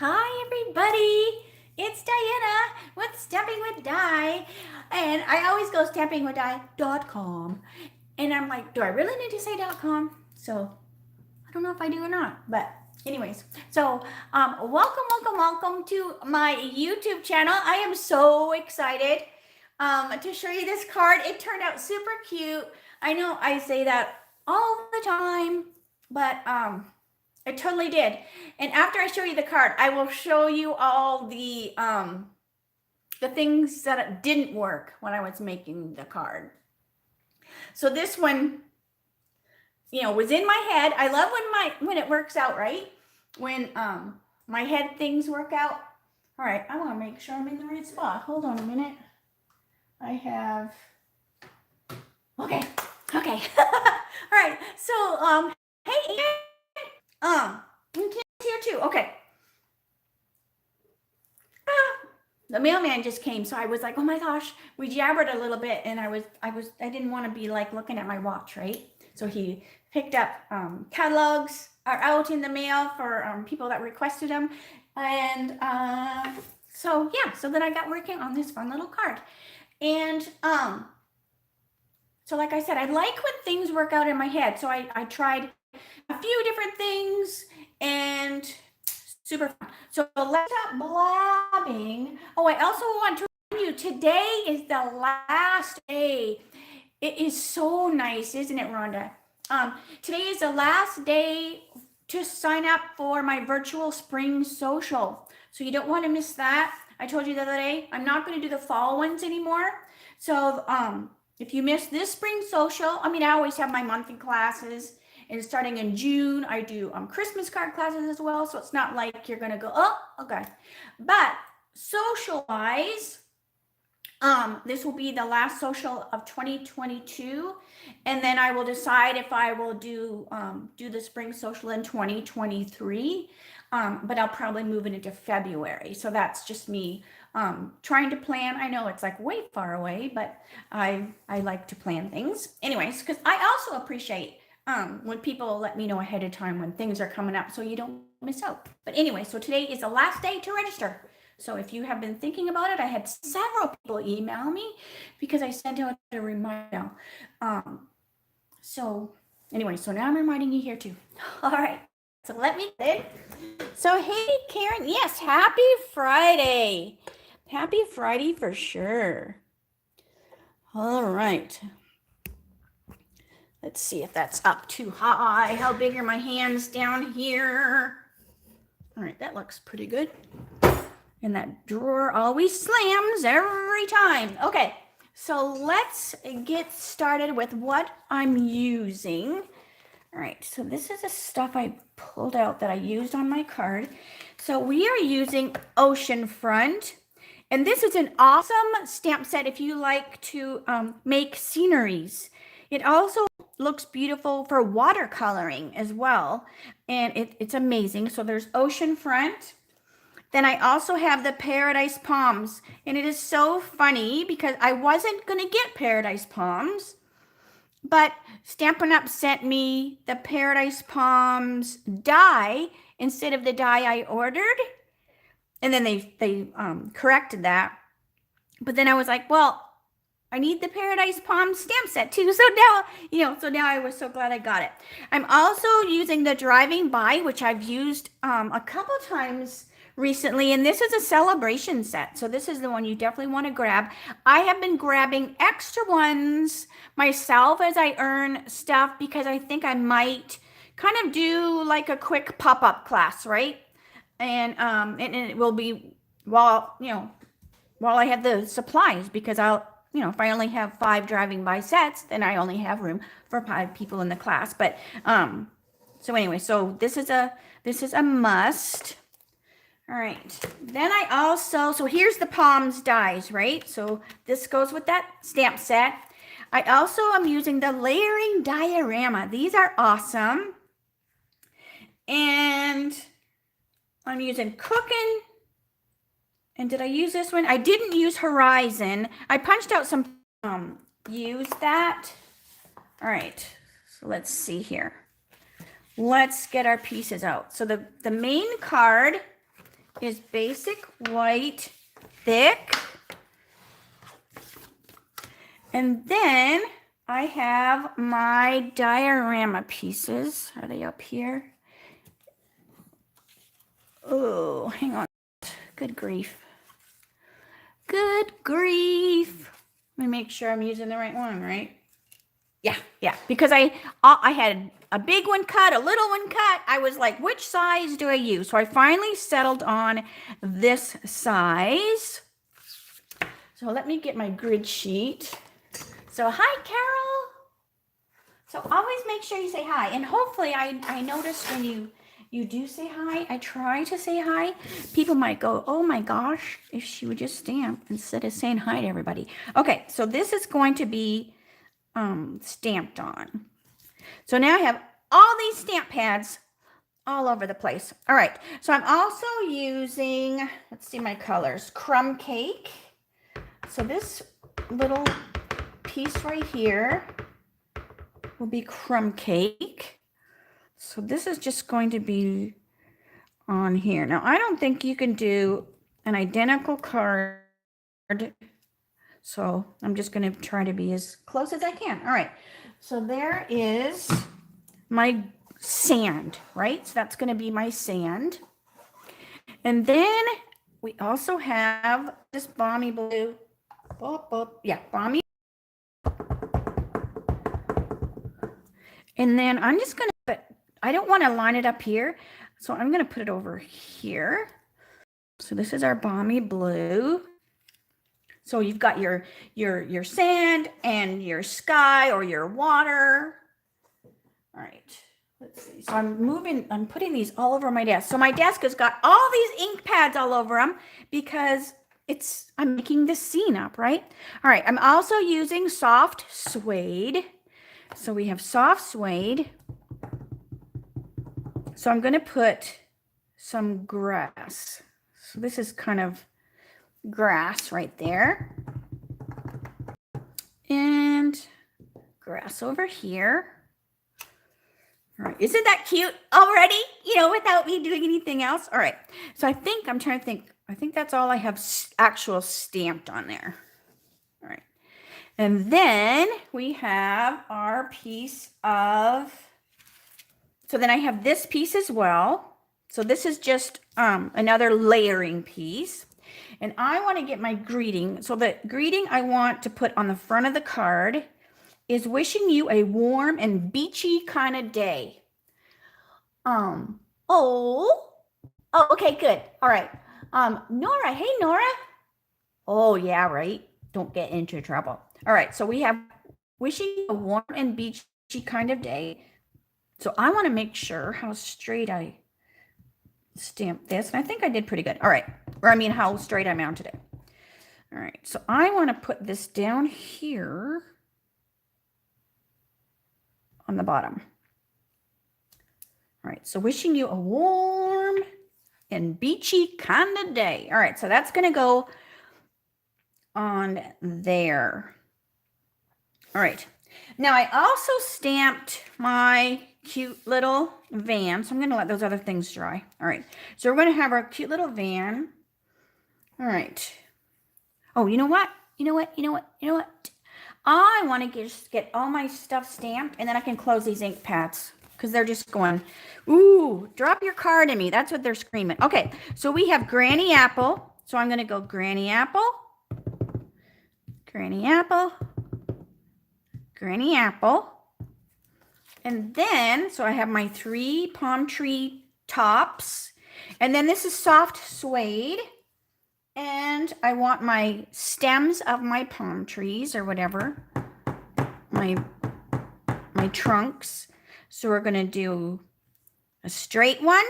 Hi, everybody. It's Diana with Stamping with Di. And I always go stampingwithdi.com. And I'm like, do I really need to say .com? So I don't know if I do or not. But anyways, so welcome to my YouTube channel. I am so excited to show you this card. It turned out super cute. I know I say that all the time, but I totally did. And after I show you the card, I will show you all the things that didn't work when I was making the card. So this one, was in my head. I love when it works out, right? When my head things work out. All right, I want to make sure I'm in the right spot. Hold on a minute. I have. Okay. All right. So hey. Here too. Okay. The mailman just came, so I was like, oh my gosh, we jabbered a little bit, and I didn't want to be like looking at my watch, right? So he picked up catalogs are out in the mail for people that requested them, and so then I got working on this fun little card, and so like I said, I like when things work out in my head, so I tried a few different things and super fun. So let's stop blabbing. Oh, I also want to remind you, today is the last day. It is so nice, isn't it, Rhonda? Today is the last day to sign up for my virtual spring social. So you don't want to miss that. I told you the other day, I'm not going to do the fall ones anymore. So if you miss this spring social, I always have my monthly classes. And starting in June, I do Christmas card classes as well. So it's not like you're going to go, oh, okay. But social-wise, this will be the last social of 2022. And then I will decide if I will do the spring social in 2023. But I'll probably move it into February. So that's just me trying to plan. I know it's like way far away, but I like to plan things. Anyways, because I also appreciate when people let me know ahead of time when things are coming up so you don't miss out. But anyway, so today is the last day to register. So if you have been thinking about it, I had several people email me because I sent out a reminder. So anyway, so now I'm reminding you here too. All right, so let me get it. So hey, Karen, yes, happy Friday. Happy Friday for sure. All right. Let's see if that's up too high. How big are my hands down here? All right, that looks pretty good. And that drawer always slams every time. Okay, so let's get started with what I'm using. All right, so this is the stuff I pulled out that I used on my card. So we are using Oceanfront. And this is an awesome stamp set if you like to make sceneries. It also looks beautiful for watercoloring as well. And it's amazing. So there's Oceanfront. Then I also have the Paradise Palms. And it is so funny because I wasn't going to get Paradise Palms. But Stampin' Up! Sent me the Paradise Palms die instead of the die I ordered. And then they corrected that. But then I was like, well, I need the Paradise Palm stamp set too. So now, so now I was so glad I got it. I'm also using the Driving By, which I've used a couple times recently. And this is a celebration set. So this is the one you definitely want to grab. I have been grabbing extra ones myself as I earn stuff because I think I might kind of do like a quick pop-up class, right? And it will be while I have the supplies, because I'll, if I only have 5 Driving By sets, then I only have room for 5 people in the class. But so anyway, so this is a must. All right. Then I also, so here's the Palms dies, right? So this goes with that stamp set. I also am using the layering diorama. These are awesome. And I'm using Cookin'. And did I use this one? I didn't use Horizon. I punched out some, use that. All right, so let's see here. Let's get our pieces out. So the main card is basic white, thick. And then I have my diorama pieces. Are they up here? Oh, hang on. Good grief. Good grief. Let me make sure I'm using the right one, right? Yeah, because I had a big one cut, a little one cut. I was like, which size do I use? So I finally settled on this size. So let me get my grid sheet. So hi, Carol. So always make sure you say hi. And hopefully I noticed when you do say hi, I try to say hi. People might go, oh my gosh, if she would just stamp instead of saying hi to everybody. Okay, so this is going to be stamped on. So now I have all these stamp pads all over the place. All right, so I'm also using, let's see my colors, crumb cake. So this little piece right here will be crumb cake. So this is just going to be on here. Now, I don't think you can do an identical card. So I'm just going to try to be as close as I can. All right. So there is my sand, right? So that's going to be my sand. And then we also have this balmy blue. Yeah, balmy. And then I'm just going to put, I don't want to line it up here. So I'm going to put it over here. So this is our balmy blue. So you've got your sand and your sky or your water. All right, let's see. So I'm putting these all over my desk. So my desk has got all these ink pads all over them because I'm making this scene up, right? All right, I'm also using soft suede. So we have soft suede. So I'm going to put some grass. So this is kind of grass right there. And grass over here. All right, isn't that cute already? You know, without me doing anything else. All right, so I'm trying to think. I think that's all I have actual stamped on there. All right, and then we have our piece of, so then I have this piece as well. So this is just another layering piece. And I want to get my greeting. So the greeting I want to put on the front of the card is wishing you a warm and beachy kind of day. Oh, okay, good. All right. Nora, hey, Nora. Oh, yeah, right. Don't get into trouble. All right. So we have wishing you a warm and beachy kind of day. So I want to make sure how straight I stamp this. And I think I did pretty good. All right. Or I mean, how straight I mounted it. All right. So I want to put this down here on the bottom. All right. So wishing you a warm and beachy kind of day. All right. So that's going to go on there. All right. Now I also stamped my cute little van. So I'm going to let those other things dry. All right. So we're going to have our cute little van. All right. Oh, you know what? I want to just get all my stuff stamped and then I can close these ink pads because they're just going, ooh, drop your card in me. That's what they're screaming. Okay. So we have Granny Apple. So I'm going to go Granny Apple, Granny Apple, Granny Apple. And then, so I have my 3 palm tree tops. And then this is soft suede. And I want my stems of my palm trees or whatever. My trunks. So we're going to do a straight one.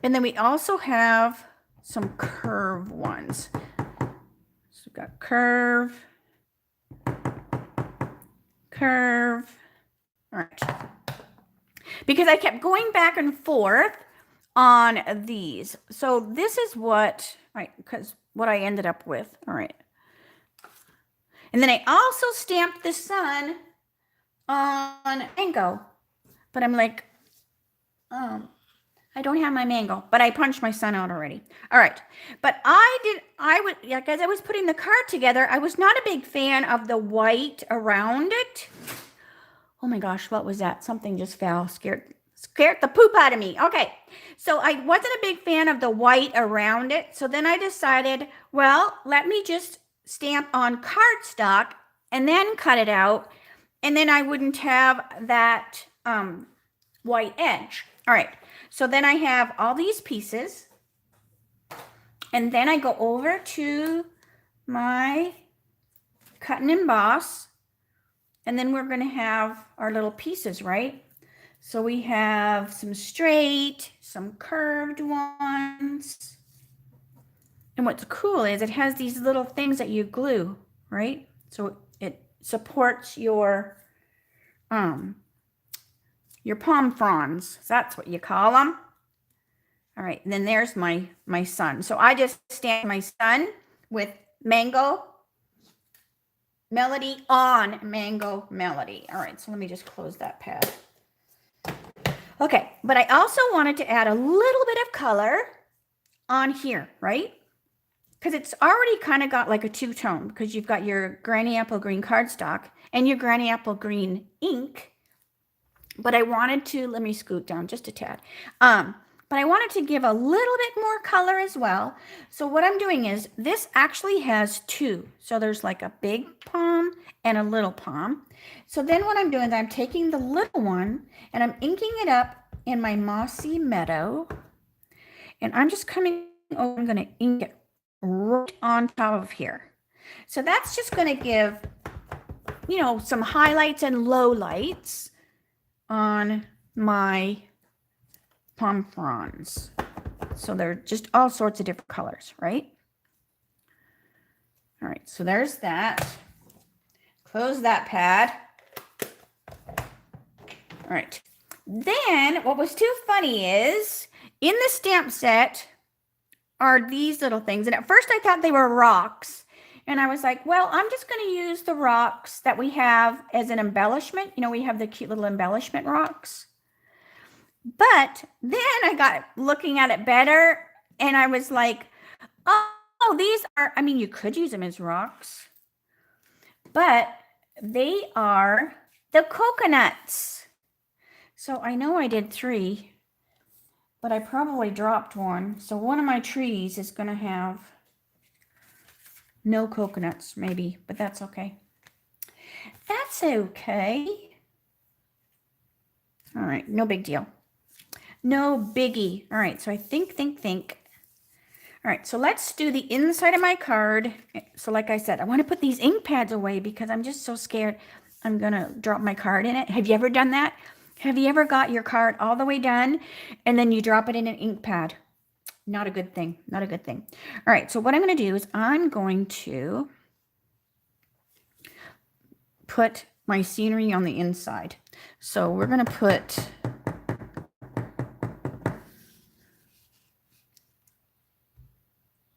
And then we also have some curve ones. So we've got curve, curve. All right. Because I kept going back and forth on these. So this is what, right, because what I ended up with. All right. And then I also stamped the sun on mango. But I'm like, I don't have my mango, but I punched my son out already. All right. But like as I was putting the card together, I was not a big fan of the white around it. Oh my gosh, what was that? Something just fell. Scared the poop out of me. Okay. So I wasn't a big fan of the white around it. So then I decided, well, let me just stamp on cardstock and then cut it out. And then I wouldn't have that white edge. All right. So then I have all these pieces. And then I go over to my cut and emboss. And then we're going to have our little pieces, right? So we have some straight, some curved ones. And what's cool is it has these little things that you glue, right? So it supports your palm fronds. That's what you call them. All right, and then there's my sun. So I just stamped my sun with Mango Melody on Mango Melody. All right, so let me just close that pad. Okay, but I also wanted to add a little bit of color on here, right? Because it's already kind of got like a two-tone because you've got your granny apple green cardstock and your granny apple green ink. But I wanted to, let me scoot down just a tad. But I wanted to give a little bit more color as well. So what I'm doing is this actually has two. So there's like a big palm and a little palm. So then what I'm doing is I'm taking the little one and I'm inking it up in my Mossy Meadow. And I'm just coming over, I'm going to ink it right on top of here. So that's just going to give, you know, some highlights and lowlights on my palm fronds. So they're just all sorts of different colors, right? All right, so there's that. Close that pad. All right. Then what was too funny is in the stamp set are these little things. And at first I thought they were rocks. And I was like, well, I'm just going to use the rocks that we have as an embellishment. You know, we have the cute little embellishment rocks. But then I got looking at it better and I was like, oh, these are, I mean, you could use them as rocks, but they are the coconuts. So I know I did 3, but I probably dropped one. So one of my trees is going to have no coconuts maybe, but that's okay. That's okay. All right, no big deal. No biggie. All right, so I think. All right, so let's do the inside of my card. So like I said, I want to put these ink pads away because I'm just so scared I'm going to drop my card in it. Have you ever done that? Have you ever got your card all the way done and then you drop it in an ink pad? Not a good thing. Not a good thing. All right, so what I'm going to do is I'm going to put my scenery on the inside. So we're going to put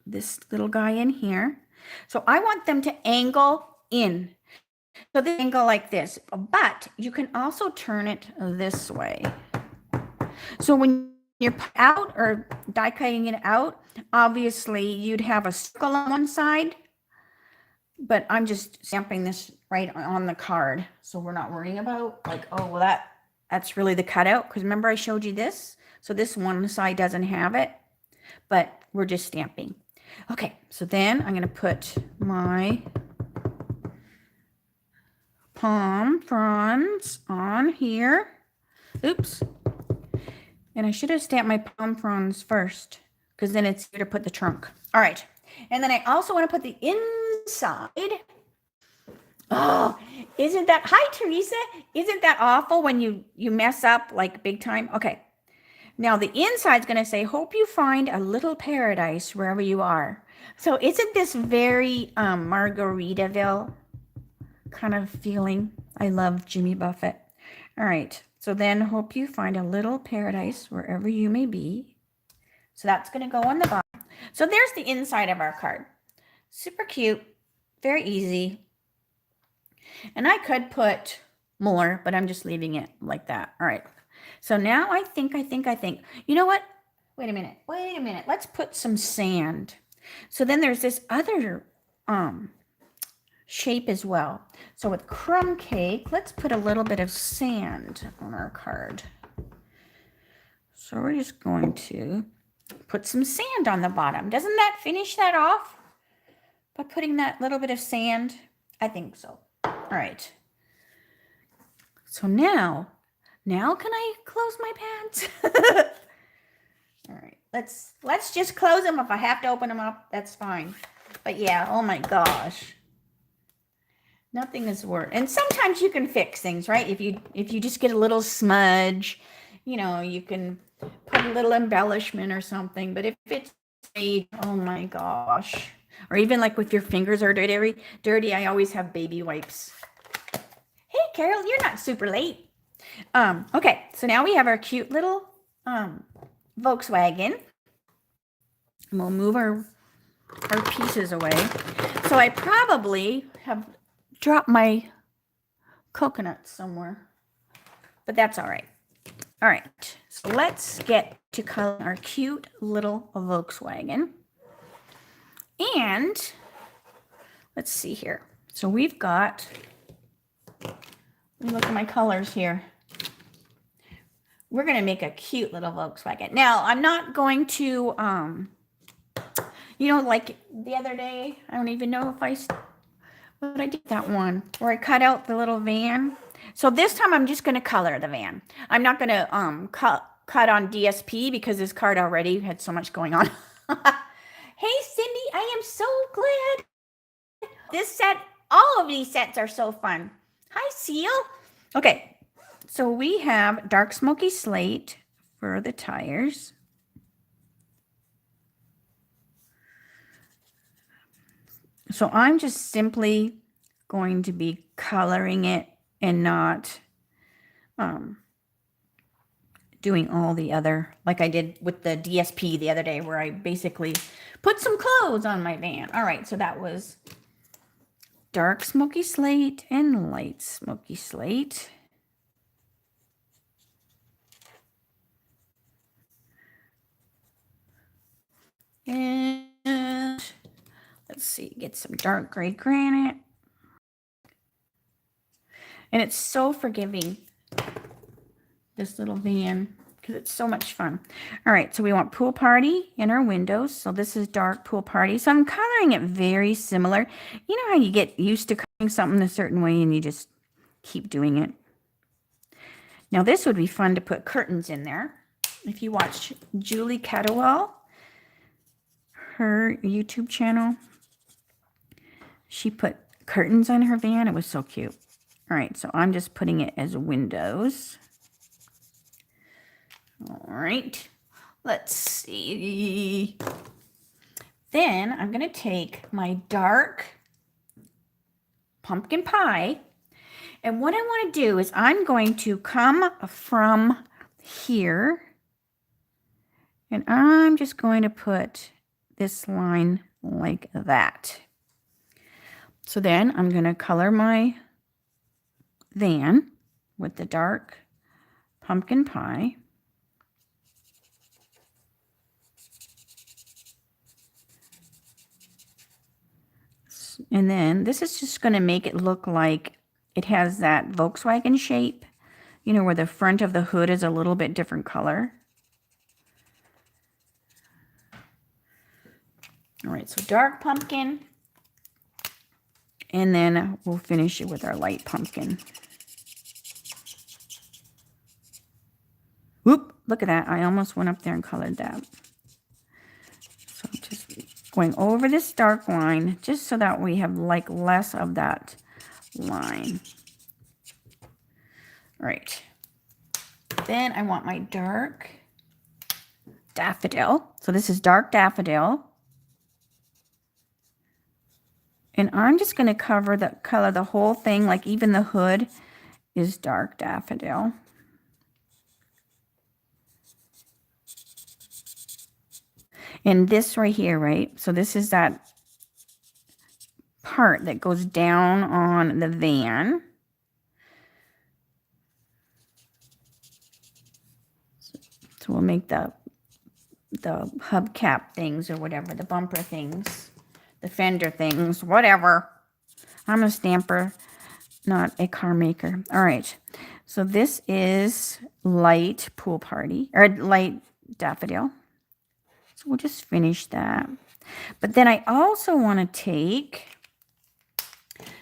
this little guy in here. So I want them to angle in. So they angle like this, but you can also turn it this way. So when you're out or die cutting it out, obviously you'd have a circle on one side, but I'm just stamping this right on the card. So we're not worrying about like, oh, well, that's really the cutout. Because remember I showed you this? So this one side doesn't have it, but we're just stamping. Okay, so then I'm going to put my palm fronds on here. Oops. And I should have stamped my palm fronds first because then it's here to put the trunk. All right. And then I also want to put the inside. Oh, isn't that, hi, Teresa. Isn't that awful when you mess up like big time? Okay. Now the inside's going to say, hope you find a little paradise wherever you are. So isn't this very Margaritaville kind of feeling? I love Jimmy Buffett. All right. So then hope you find a little paradise wherever you may be. So that's going to go on the bottom. So there's the inside of our card. Super cute. Very easy. And I could put more, but I'm just leaving it like that. All right. So now I think. You know what? Wait a minute. Let's put some sand. So then there's this other shape as well. So with crumb cake, let's put a little bit of sand on our card. So we're just going to put some sand on the bottom. Doesn't that finish that off? By putting that little bit of sand? I think so. All right. So now can I close my pads? All right. Let's just close them. If I have to open them up, that's fine. But yeah, oh my gosh. Nothing is worse. And sometimes you can fix things, right? If you just get a little smudge, you know, you can put a little embellishment or something. But if it's made, oh my gosh. Or even like if your fingers are dirty, I always have baby wipes. Hey, Carol, you're not super late. Okay, so now we have our cute little Volkswagen. And we'll move our pieces away. So I probably have dropped my coconut somewhere, but that's all right. All right, so let's get to color our cute little Volkswagen. And let's see here. So we've got, look at my colors here. We're going to make a cute little Volkswagen. Now, I'm not going to, you know, like the other day, I don't even know if I did that one where I cut out the little van. So this time I'm just going to color the van. I'm not going to cut on DSP because this card already had so much going on. Hey, Cindy, I am so glad. This set, all of these sets are so fun. Hi, Seal. Okay, so we have dark smoky slate for the tires. So I'm just simply going to be coloring it and not doing all the other, like I did with the DSP the other day where I basically put some clothes on my van. All right, so that was dark smoky slate and light smoky slate. And let's see, get some dark gray granite. And it's so forgiving, this little van, because it's so much fun. All right, so we want pool party in our windows. So this is dark pool party. So I'm coloring it very similar. You know how you get used to coloring something a certain way and you just keep doing it. Now this would be fun to put curtains in there. If you watch Julie Cadwell, her YouTube channel, she put curtains on her van. It was so cute. All right, so I'm just putting it as windows. All right, let's see. Then I'm going to take my dark pumpkin pie. And what I want to do is I'm going to come from here. And I'm just going to put this line like that. So then I'm going to color my van with the dark pumpkin pie. And then this is just going to make it look like it has that Volkswagen shape, you know, where the front of the hood is a little bit different color. All right, so dark pumpkin. And then we'll finish it with our light pumpkin. Whoop, look at that. I almost went up there and colored that. So just going over this dark line, just so that we have like less of that line. All right. Then I want my dark daffodil. So this is dark daffodil. And I'm just going to color the whole thing, like even the hood is dark daffodil. And this right here, right? So this is that part that goes down on the van. So we'll make the hubcap things or whatever, the bumper things, the fender things, whatever. I'm a stamper, not a car maker. All right. So this is light pool party, or light daffodil. So we'll just finish that. But then I also want to take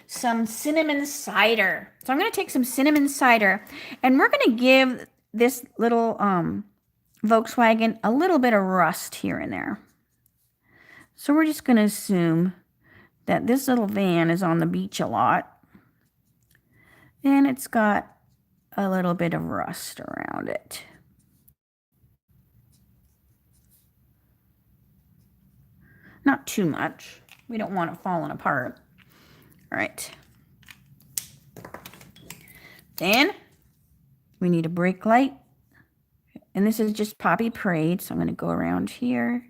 some cinnamon cider. So I'm going to take some cinnamon cider, and we're going to give this little Volkswagen a little bit of rust here and there. So we're just going to assume that this little van is on the beach a lot, and it's got a little bit of rust around it. Not too much. We don't want it falling apart. All right. Then we need a brake light. And this is just Poppy Parade, so I'm going to go around here.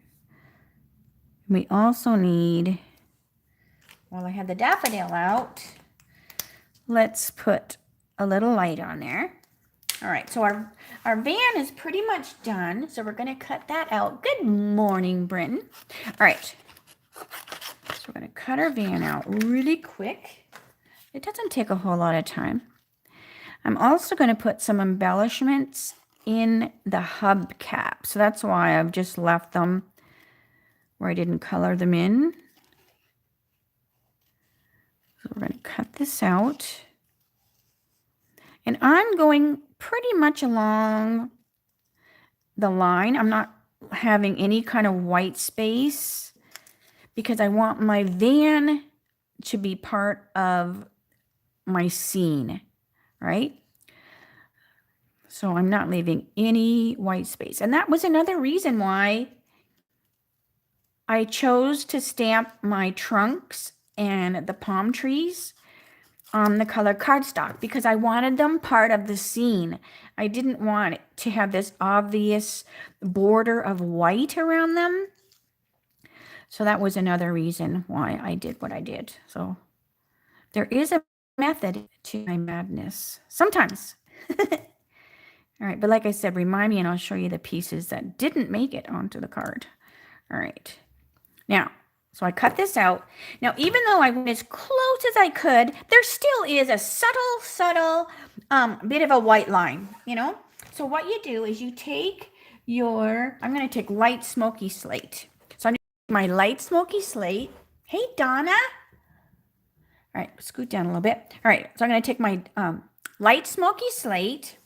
We also need, while I have the daffodil out, let's put a little light on there. All right, so our van is pretty much done, so we're going to cut that out. Good morning, Brenton. All right, so we're going to cut our van out really quick. It doesn't take a whole lot of time. I'm also going to put some embellishments in the hubcap, so that's why I've just left them where I didn't color them in. So we're going to cut this out. And I'm going pretty much along the line. I'm not having any kind of white space because I want my van to be part of my scene, right? So I'm not leaving any white space. And that was another reason why I chose to stamp my trunks and the palm trees on the color cardstock because I wanted them part of the scene. I didn't want it to have this obvious border of white around them. So that was another reason why I did what I did. So there is a method to my madness sometimes. All right, but like I said, remind me and I'll show you the pieces that didn't make it onto the card. All right. Now, so I cut this out. Now, even though I went as close as I could, there still is a subtle bit of a white line, you know? So what you do is you take your, I'm going to take light smoky slate. So I'm going to take my light smoky slate. Hey, Donna. All right, scoot down a little bit. All right, so I'm going to take my light smoky slate,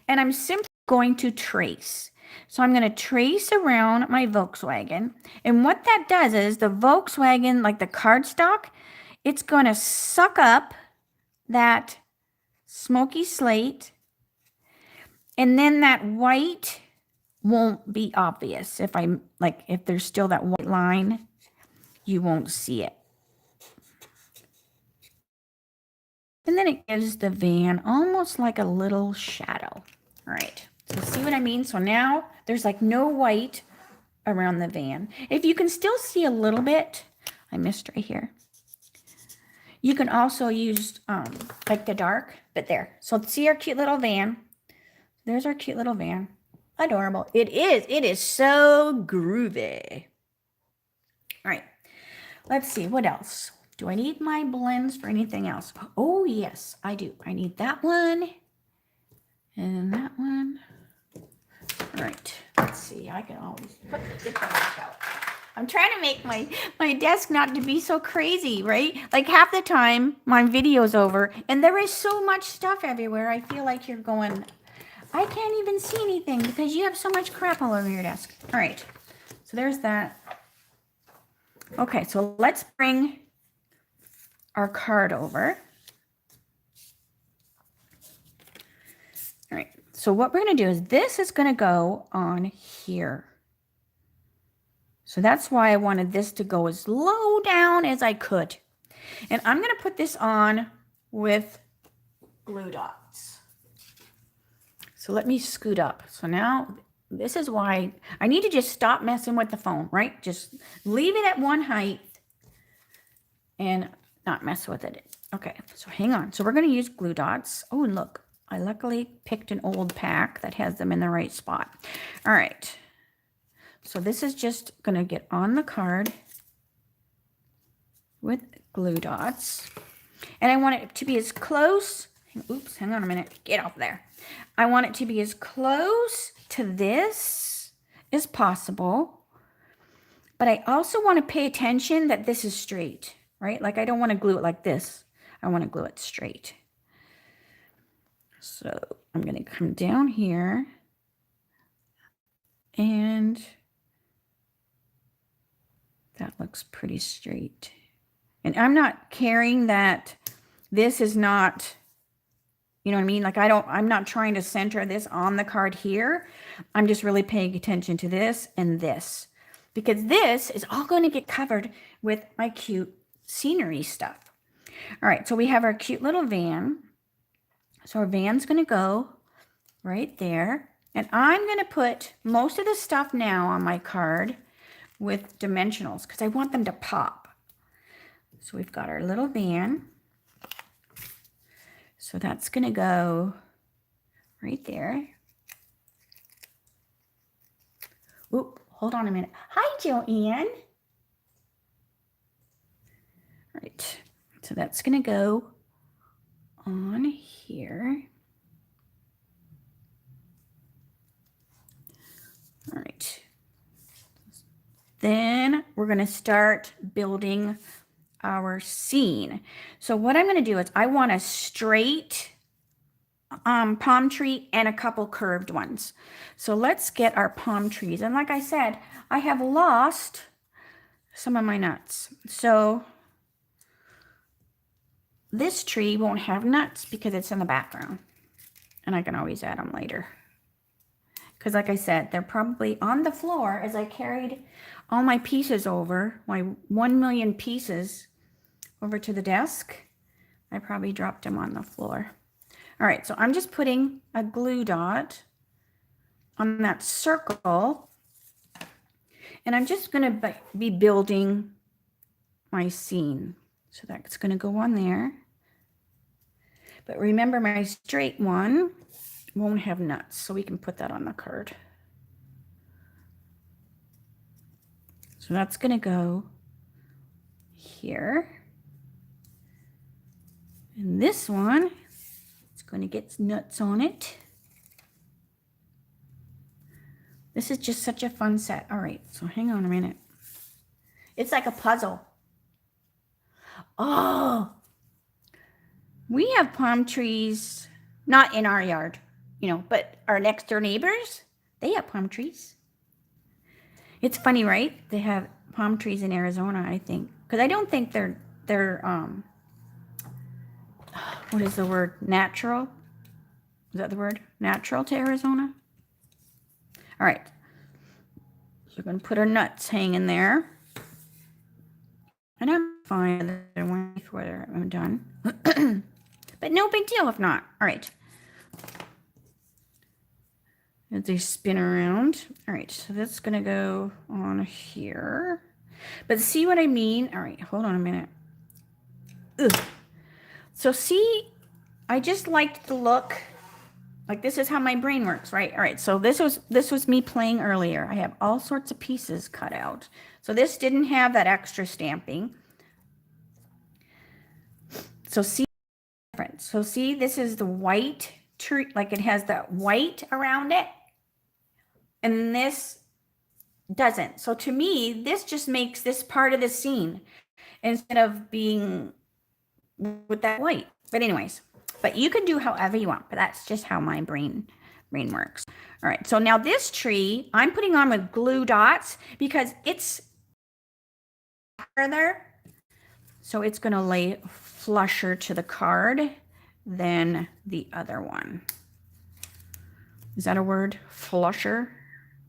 and I'm simply going to trace. So I'm going to trace around my Volkswagen. And what that does is the Volkswagen, like the cardstock, it's going to suck up that smoky slate. And then that white won't be obvious. If there's still that white line, you won't see it. And then it gives the van almost like a little shadow. All right. So see what I mean? So now there's like no white around the van. If you can still see a little bit, I missed right here. You can also use like the dark, but there. So see our cute little van. There's our cute little van. Adorable. It is so groovy. All right. Let's see what else. Do I need my blends for anything else? Oh, yes, I do. I need that one and that one. All right, let's see. I can always get that out. I'm trying to make my desk not to be so crazy, right? Like half the time my video's over and there is so much stuff everywhere. I feel like you're going, I can't even see anything because you have so much crap all over your desk. All right, so there's that. Okay, so let's bring our card over. All right, so what we're going to do is this is going to go on here. So that's why I wanted this to go as low down as I could. And I'm going to put this on with glue dots. So let me scoot up. So now this is why I need to just stop messing with the phone, right? Just leave it at one height and not mess with it. Okay, so hang on. So we're going to use glue dots. Oh, and look, I luckily picked an old pack that has them in the right spot. All right. So this is just going to get on the card with glue dots. And I want it to be as close. Oops, hang on a minute. Get off there. I want it to be as close to this as possible. But I also want to pay attention that this is straight, right? Like I don't want to glue it like this. I want to glue it straight. So I'm going to come down here and that looks pretty straight. And I'm not caring that this is not, you know what I mean? Like I'm not trying to center this on the card here. I'm just really paying attention to this and this, because this is all going to get covered with my cute scenery stuff. All right, so we have our cute little van. So our van's going to go right there. And I'm going to put most of the stuff now on my card with dimensionals because I want them to pop. So we've got our little van. So that's going to go right there. Oop, hold on a minute. Hi, Joanne. All right. So that's going to go on here. All right. Then we're going to start building our scene. So what I'm going to do is I want a straight palm tree and a couple curved ones. So let's get our palm trees. And like I said, I have lost some of my nuts. So this tree won't have nuts because it's in the background. And I can always add them later. Because like I said, they're probably on the floor as I carried all my pieces over, my 1 million pieces over to the desk. I probably dropped them on the floor. All right, so I'm just putting a glue dot on that circle. And I'm just going to be building my scene. So that's going to go on there. But remember, my straight one won't have nuts, so we can put that on the card. So that's going to go here. And this one, it's going to get nuts on it. This is just such a fun set. All right, so hang on a minute. It's like a puzzle. Oh, we have palm trees, not in our yard, you know, but our next door neighbors, they have palm trees. It's funny, right? They have palm trees in Arizona, I think. Because I don't think they're what is the word? Natural? Is that the word? Natural to Arizona? All right. So we're going to put our nuts hanging there. And I'm fine before I'm done. But no big deal if not. All right. As they spin around. All right, so that's going to go on here. But see what I mean? All right, hold on a minute. Ugh. So see, I just liked the look. Like this is how my brain works, right? All right, so this was me playing earlier. I have all sorts of pieces cut out. So this didn't have that extra stamping. So see the difference. So see, this is the white tree, like it has that white around it. And this doesn't. So to me, this just makes this part of the scene instead of being with that white. But anyways, but you can do however you want, but that's just how my brain works. All right, so now this tree, I'm putting on with glue dots because it's further. So it's going to lay flusher to the card than the other one. Is that a word? Flusher?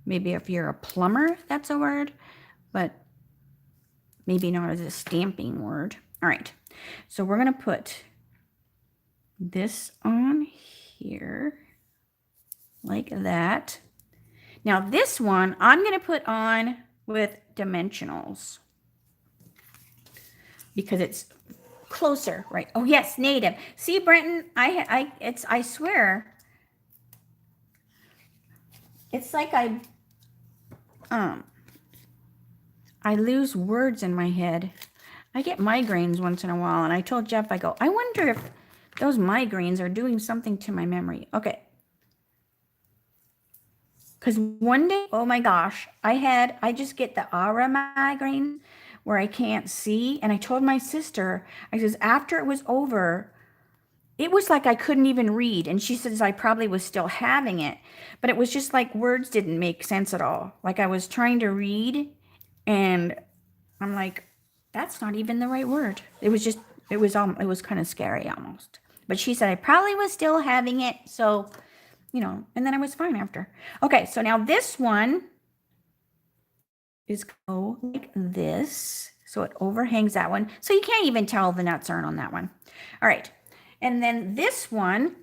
Maybe if you're a plumber, that's a word, but maybe not as a stamping word. All right, so we're going to put this on here like that. Now this one I'm going to put on with dimensionals because it's closer, right? Oh yes, native. See, Brenton, I swear, it's like I lose words in my head. I get migraines once in a while, and I told Jeff, I go, I wonder if those migraines are doing something to my memory. Okay. Because one day, oh my gosh, I just get the aura migraine where I can't see. And I told my sister, I says, after it was over, it was like I couldn't even read. And she says I probably was still having it, but it was just like words didn't make sense at all. Like I was trying to read and I'm like, that's not even the right word. It was kind of scary almost. But she said I probably was still having it. So, you know, and then I was fine after. Okay, so now this one is go like this. So it overhangs that one. So you can't even tell the nuts aren't on that one. All right. And then this one,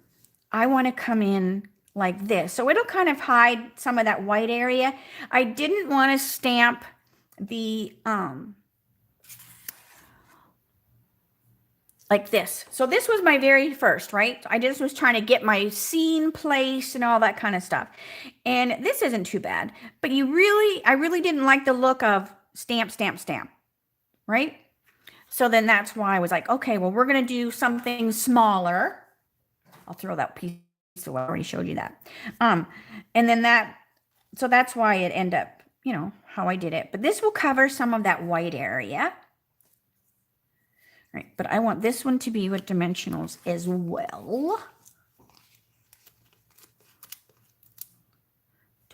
I want to come in like this. So it'll kind of hide some of that white area. I didn't want to stamp the, like this. So this was my very first, right? I just was trying to get my scene placed and all that kind of stuff. And this isn't too bad, but I really didn't like the look of stamp, stamp, stamp, right? So then that's why I was like, okay, well, we're going to do something smaller. I'll throw that piece away. I already showed you that. And then so that's why it ended up, you know, how I did it. But this will cover some of that white area. Right, but I want this one to be with dimensionals as well.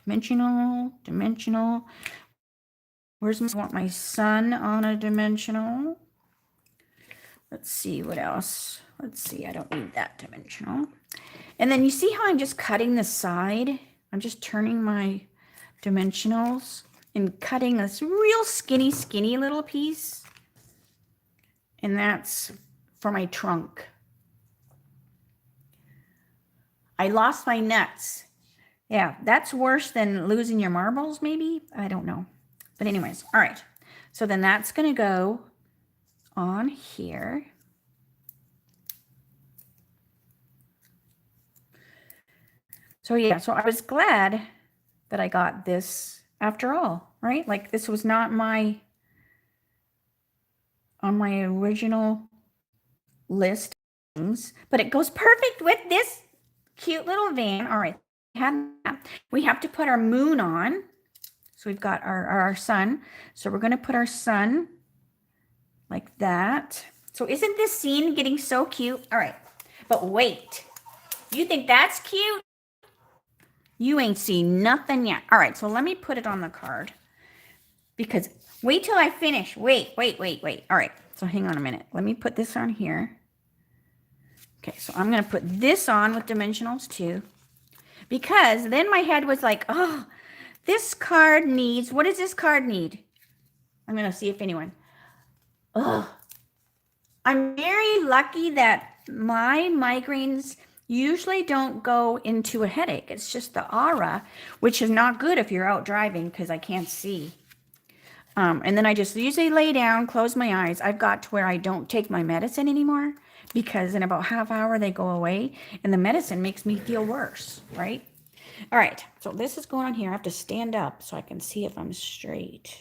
Dimensional. I want my sun on a dimensional. Let's see what else. Let's see, I don't need that dimensional. And then you see how I'm just cutting the side? I'm just turning my dimensionals and cutting this real skinny little piece. And that's for my trunk. I lost my nuts. Yeah, that's worse than losing your marbles, maybe? I don't know. But anyways, all right. So then that's going to go on here. So yeah, so I was glad that I got this after all, right? Like this was not on my original list of things, but it goes perfect with this cute little van. All right, we have to put our moon on. So we've got our sun. So we're going to put our sun like that. So isn't this scene getting so cute? All right, but wait, you think that's cute? You ain't seen nothing yet. All right, so let me put it on the card because wait till I finish. Wait. All right, so hang on a minute. Let me put this on here. Okay, so I'm going to put this on with dimensionals too, because then my head was like, oh, this card needs, what does this card need? I'm going to see if anyone. Oh, I'm very lucky that my migraines usually don't go into a headache. It's just the aura, which is not good if you're out driving because I can't see. And then I just usually lay down, close my eyes. I've got to where I don't take my medicine anymore because in about half hour they go away and the medicine makes me feel worse, right? All right, so this is going on here. I have to stand up so I can see if I'm straight.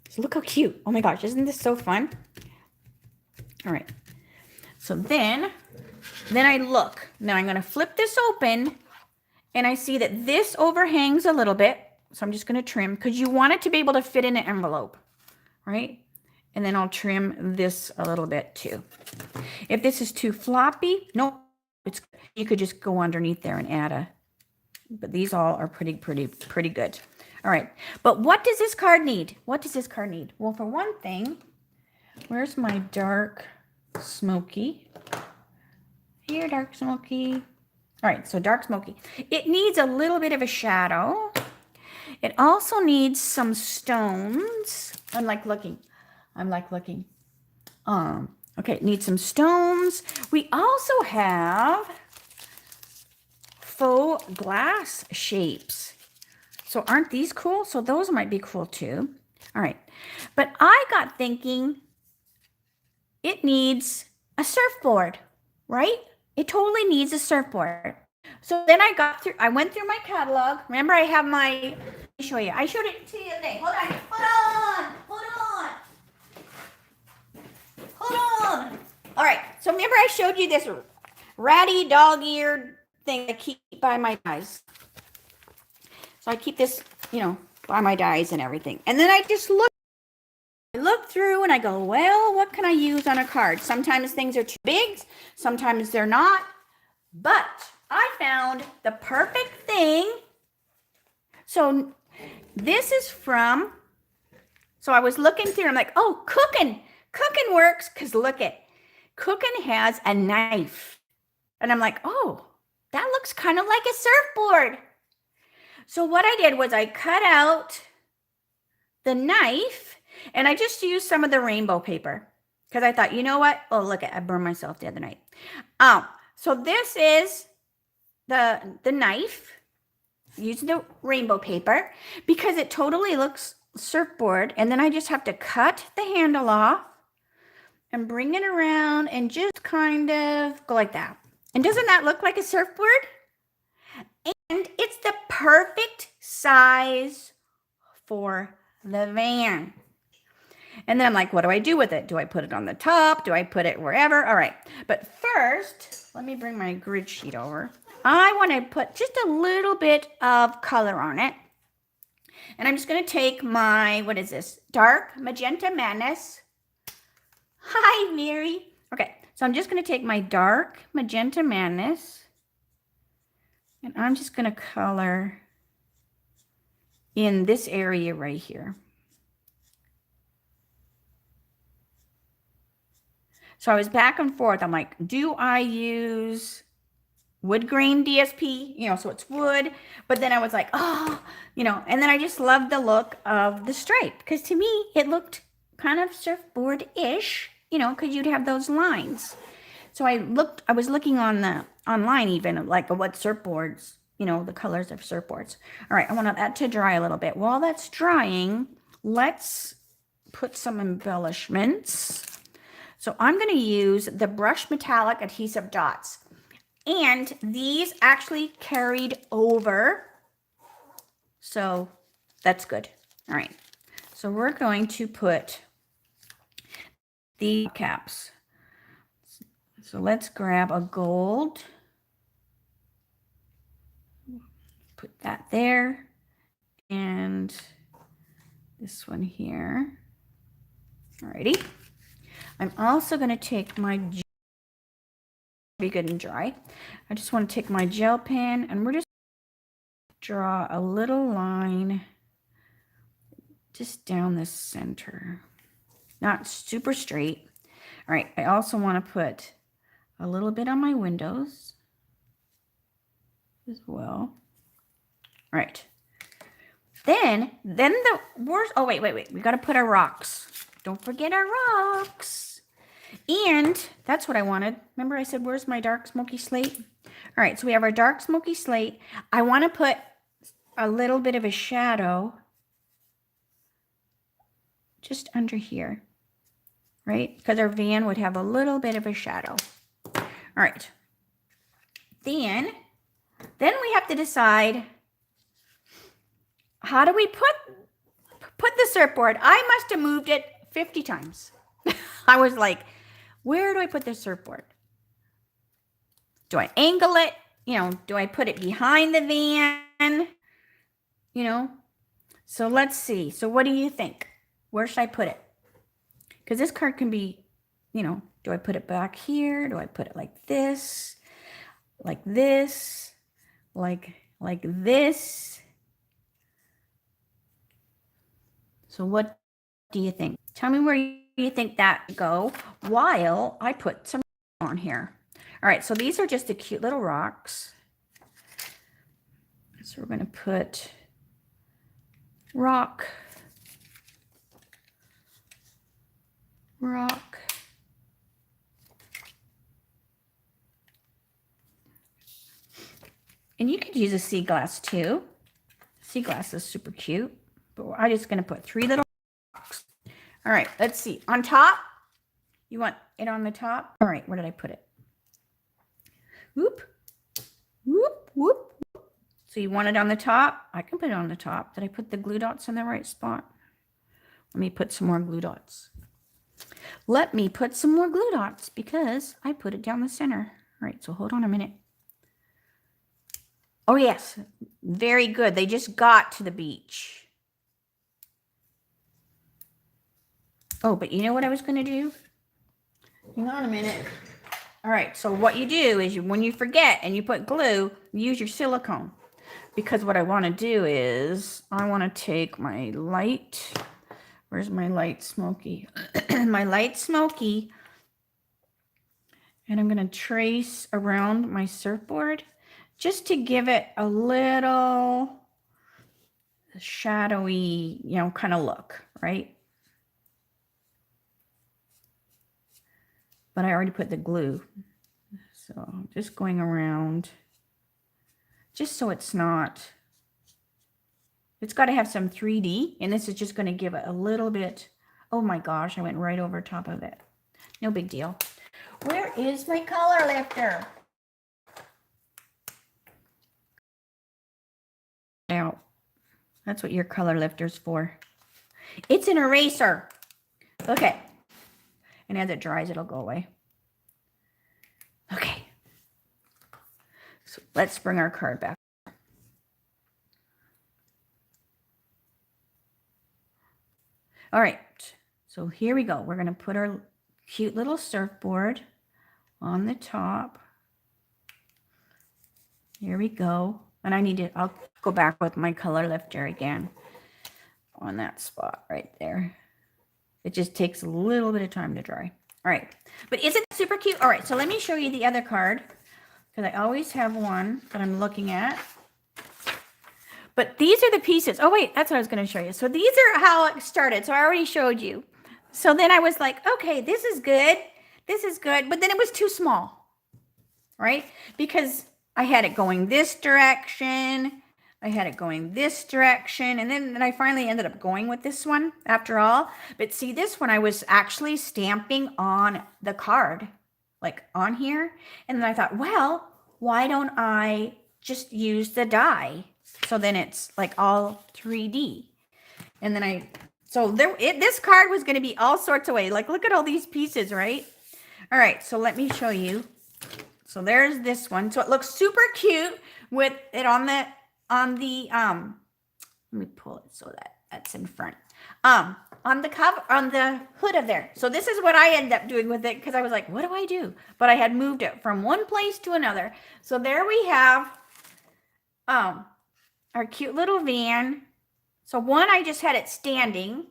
So look how cute. Oh my gosh, isn't this so fun? All right, so then I look. Now I'm going to flip this open and I see that this overhangs a little bit. So I'm just going to trim because you want it to be able to fit in an envelope, right? And then I'll trim this a little bit too. If this is too floppy, no, you could just go underneath there and add but these all are pretty good. All right, but what does this card need? What does this card need? Well, for one thing, where's my dark smoky? Here, dark smoky. All right, so dark smoky. It needs a little bit of a shadow. It also needs some stones. I'm like looking. Okay, it needs some stones. We also have faux glass shapes. So aren't these cool? So those might be cool too. All right, but I got thinking, it needs a surfboard, right? It totally needs a surfboard. So then I went through my catalog. Remember, I have my, let me show you. I showed it to you the other day. Hold on. All right, so remember I showed you this ratty dog-eared thing I keep by my dies. So I keep this, by my dies and everything. And then I just look through and I go, well, what can I use on a card? Sometimes things are too big, sometimes they're not. But I found the perfect thing. So this is from, so I was looking through, I'm like, oh, cooking works, because look it, cooking has a knife. And I'm like, oh, that looks kind of like a surfboard. So what I did was I cut out the knife and I just used some of the rainbow paper because I thought, you know what? Oh, look, I burned myself the other night. So this is the knife using the rainbow paper because it totally looks surfboard. And then I just have to cut the handle off and bring it around and just kind of go like that. And doesn't that look like a surfboard? And it's the perfect size for the van. And then I'm like, what do I do with it? Do I put it on the top? Do I put it wherever? All right. But first, let me bring my grid sheet over. I want to put just a little bit of color on it. And I'm just going to take my, what is this? Dark Magenta Madness. Hi, Mary. Okay. So I'm just going to take my Dark Magenta Madness. And I'm just going to color in this area right here. So I was back and forth. I'm like, do I use wood grain DSP? So it's wood. But then I was like, oh, and then I just loved the look of the stripe. Because to me, it looked kind of surfboard-ish, because you'd have those lines. So I was looking online even, like what surfboards, the colors of surfboards. All right, I want that to dry a little bit. While that's drying, let's put some embellishments. So I'm going to use the Brush Metallic Adhesive Dots. And these actually carried over. So that's good. All right. So we're going to put the caps. So let's grab a gold. Put that there. And this one here. Alrighty. I'm also going to take my gel, be good and dry. I just want to take my gel pen and we're just draw a little line just down the center. Not super straight. All right, I also want to put a little bit on my windows as well. All right. Then the worst, oh, wait. We got to put our rocks. Don't forget our rocks. And that's what I wanted. Remember I said, where's my dark smoky slate? All right, so we have our dark smoky slate. I want to put a little bit of a shadow just under here, right? Because our van would have a little bit of a shadow. All right. Then we have to decide, how do we put the surfboard? I must have moved it 50 times. I was like, where do I put the surfboard? Do I angle it? Do I put it behind the van? So let's see. So what do you think? Where should I put it? Because this card can be, do I put it back here? Do I put it like this? Like this? Like this? So what do you think? Tell me where you think that go while I put some on here. All right, so these are just the cute little rocks. So we're going to put rock. And you could use a sea glass too. Sea glass is super cute. But I'm just going to put 3 little rocks. All right, let's see. On top, You want it on the top? All right, where did I put it? Whoop, whoop, whoop. So you want it on the top? I can put it on the top. Did I put the glue dots in the right spot? Let me put some more glue dots. Let me put some more glue dots because I put it down the center. All right, so hold on a minute. Oh, yes. Very good. They just got to the beach. Oh, but you know what I was going to do? Hang on a minute. All right, so what you do is when you forget and you put glue, use your silicone. Because what I want to do is I want to take my light. Where's my light smoky? My light smoky. And I'm going to trace around my surfboard just to give it a little shadowy, you know, kind of look, right? But I already put the glue. So I'm just going around just so it's not, it's got to have some 3D, and this is just going to give it a little bit. Oh my gosh, I went right over top of it. No big deal. Where is my color lifter? Out. That's what your color lifter's for. It's an eraser. Okay. And as it dries, it'll go away. Okay. So let's bring our card back. All right. So here we go. We're going to put our cute little surfboard on the top. Here we go. And I need to, I'll go back with my color lifter again on that spot right there. It just takes a little bit of time to dry. All right. But isn't it super cute? All right. So let me show you the other card because I always have one that I'm looking at. But these are the pieces. Oh, wait. That's what I was going to show you. So these are how it started. So I already showed you. So then I was like, okay, this is good. This is good. But then it was too small, right? Because I had it going this direction. I had it going this direction. And then I finally ended up going with this one after all. But see, this one I was actually stamping on the card, like on here. And then I thought, well, why don't I just use the die? So then it's like all 3D. And then this card was going to be all sorts of ways. Like, look at all these pieces, right? All right, so let me show you. So there's this one. So it looks super cute with it on the let me pull it so that's in front. On the cover, on the hood of there. So this is what I ended up doing with it because I was like, what do I do? But I had moved it from one place to another. So there we have our cute little van. So one, I just had it standing.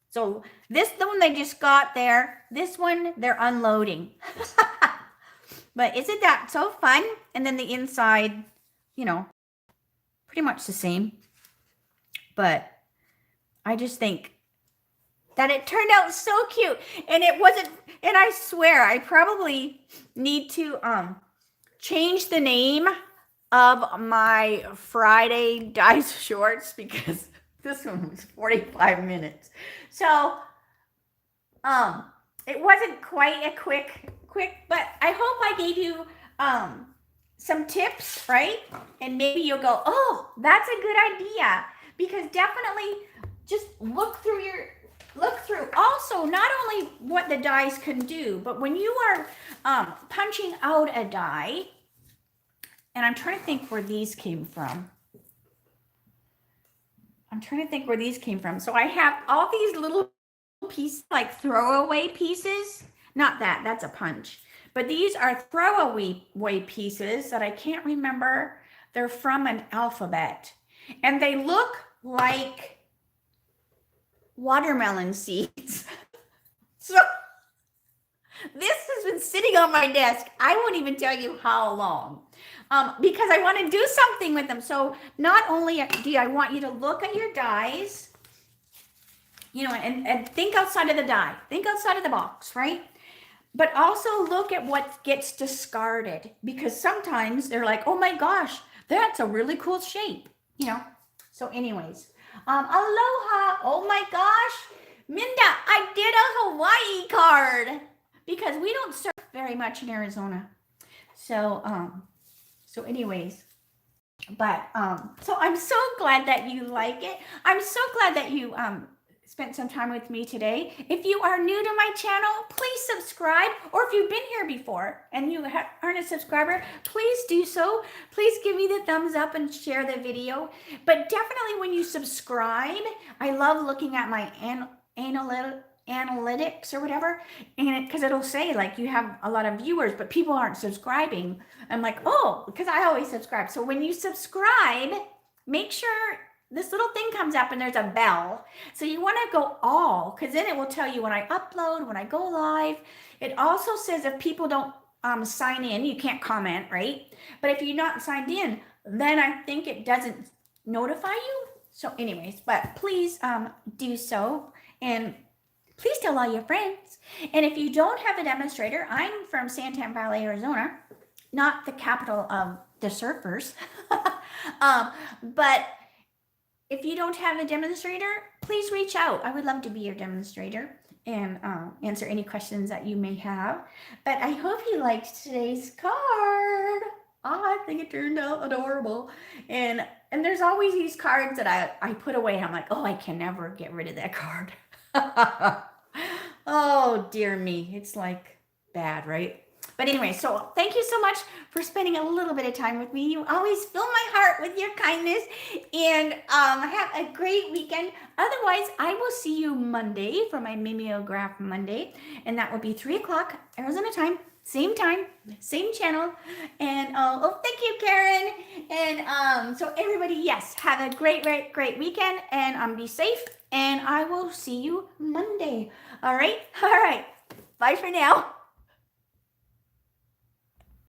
So the one they just got there. This one, they're unloading. But isn't that so fun? And then the inside, you know, pretty much the same. But I just think that it turned out so cute. And it wasn't, and I swear, I probably need to change the name of my Friday Dice Shorts because this one was 45 minutes. So it wasn't quite a quick, but I hope I gave you some tips, right? And maybe you'll go, oh, that's a good idea. Because definitely just look through also not only what the dice can do, but when you are punching out a die, and I'm trying to think where these came from. So I have all these little pieces, like throwaway pieces. Not that, that's a punch. But these are throwaway pieces that I can't remember. They're from an alphabet. And they look like watermelon seeds. So this has been sitting on my desk. I won't even tell you how long. Because I want to do something with them. So not only do I want you to look at your dies, you know, and think outside of the die. Think outside of the box, right? But also look at what gets discarded. Because sometimes they're like, oh my gosh, that's a really cool shape. You know? So anyways. Aloha. Oh my gosh. Minda, I did a Hawaii card. because we don't surf very much in Arizona. So, anyways, but, so I'm so glad that you like it. I'm so glad that you, spent some time with me today. If you are new to my channel, please subscribe. Or if you've been here before and you aren't a subscriber, please do so. Please give me the thumbs up and share the video. But definitely when you subscribe, I love looking at my analytics or whatever, and because it'll say like you have a lot of viewers, but people aren't subscribing. I'm like, oh, because I always subscribe. So when you subscribe, make sure this little thing comes up and there's a bell. So you want to go all, because then it will tell you when I upload, when I go live. It also says if people don't sign in, you can't comment, right? But if you're not signed in, then I think it doesn't notify you. So anyways, but please do so. And please tell all your friends. And if you don't have a demonstrator, I'm from Santan Valley, Arizona, not the capital of the surfers. But if you don't have a demonstrator, please reach out. I would love to be your demonstrator and answer any questions that you may have. But I hope you liked today's card. I think it turned out adorable. And there's always these cards that I put away. I'm like, oh, I can never get rid of that card. Oh, dear me. It's like bad, right? But anyway, so thank you so much for spending a little bit of time with me. You always fill my heart with your kindness, and have a great weekend. Otherwise, I will see you Monday for my mimeograph Monday, and that will be 3 o'clock Arizona time, same channel. And oh, thank you, Karen. And so everybody, yes, have a great weekend, and be safe. And I will see you Monday. All right. Bye for now.